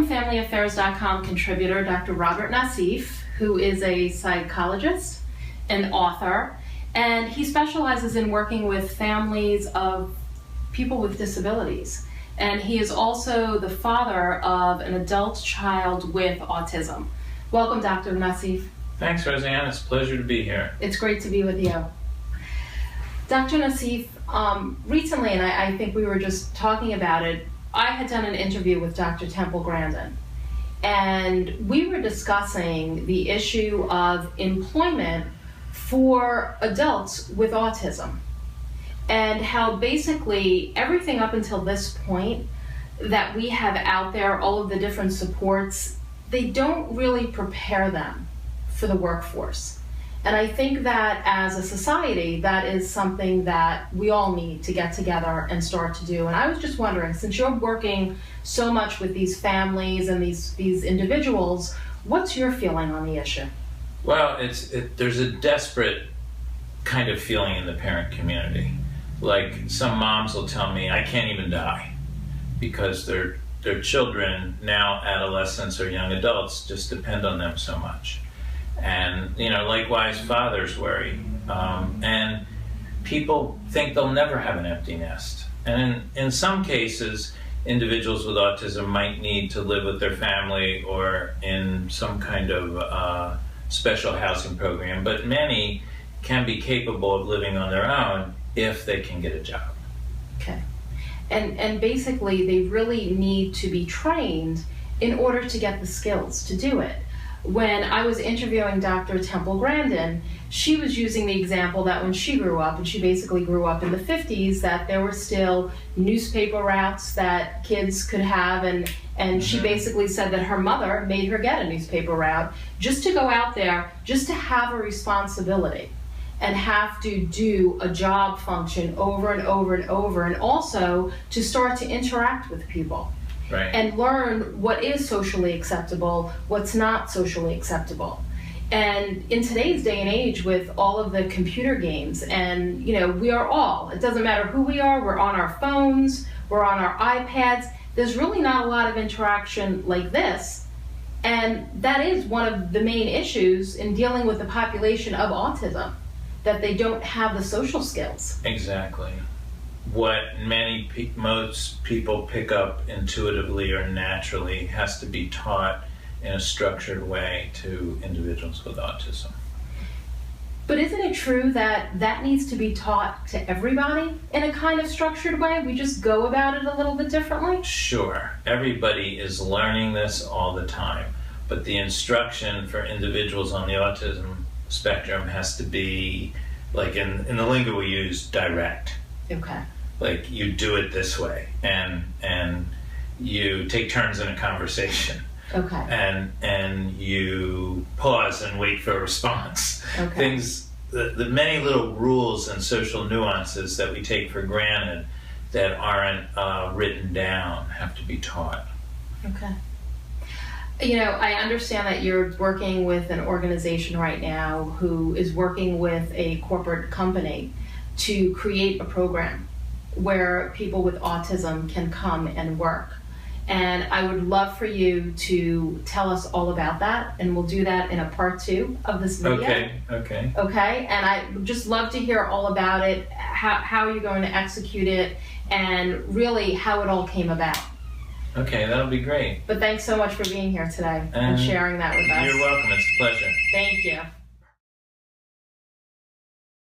welcome FamilyAffaires.com contributor Dr. Robert Naseef, who is a psychologist, an author, and he specializes in working with families of people with disabilities. And he is also the father of an adult child with autism. Welcome, Dr. Naseef. Thanks, Roseanne. It's a pleasure to be here. It's great to be with you. Dr. Naseef, recently, and I think we were just talking about it, I had done an interview with Dr. Temple Grandin, and we were discussing the issue of employment for adults with autism, and how basically everything up until this point that we have out there, all of the different supports, they don't really prepare them for the workforce. And I think that as a society, that is something that we all need to get together and start to do. And I was just wondering, since you're working so much with these families and these individuals, what's your feeling on the issue? Well, there's a desperate kind of feeling in the parent community. Like, some moms will tell me, I can't even die, because their children, now adolescents or young adults, just depend on them so much. And, likewise, fathers worry. And people think they'll never have an empty nest. And in some cases, individuals with autism might need to live with their family or in some kind of special housing program, but many can be capable of living on their own if they can get a job. Okay. And basically, they really need to be trained in order to get the skills to do it. When I was interviewing Dr. Temple Grandin, she was using the example that when she grew up, and she basically grew up in the 50s, that there were still newspaper routes that kids could have, and she basically said that her mother made her get a newspaper route just to go out there, just to have a responsibility and have to do a job function over and over and over, and also to start to interact with people. Right. And learn what is socially acceptable, what's not socially acceptable. And in today's day and age, with all of the computer games, and we are all, it doesn't matter who we are, we're on our phones, we're on our iPads, there's really not a lot of interaction like this. And that is one of the main issues in dealing with the population of autism, that they don't have the social skills. Exactly. What most people pick up intuitively or naturally has to be taught in a structured way to individuals with autism. But isn't it true that that needs to be taught to everybody in a kind of structured way? We just go about it a little bit differently? Sure. Everybody is learning this all the time, but the instruction for individuals on the autism spectrum has to be, like in the lingo we use, direct. Okay. Like, you do it this way, and you take turns in a conversation. Okay. And you pause and wait for a response. Okay. Things, the many little rules and social nuances that we take for granted that aren't written down have to be taught. Okay. I understand that you're working with an organization right now who is working with a corporate company to create a program where people with autism can come and work. And I would love for you to tell us all about that, and we'll do that in a part 2 of this video. Okay. Okay, and I would just love to hear all about it, how you're going to execute it, and really how it all came about. Okay, that'll be great. But thanks so much for being here today and sharing that with us. You're welcome. It's a pleasure. Thank you.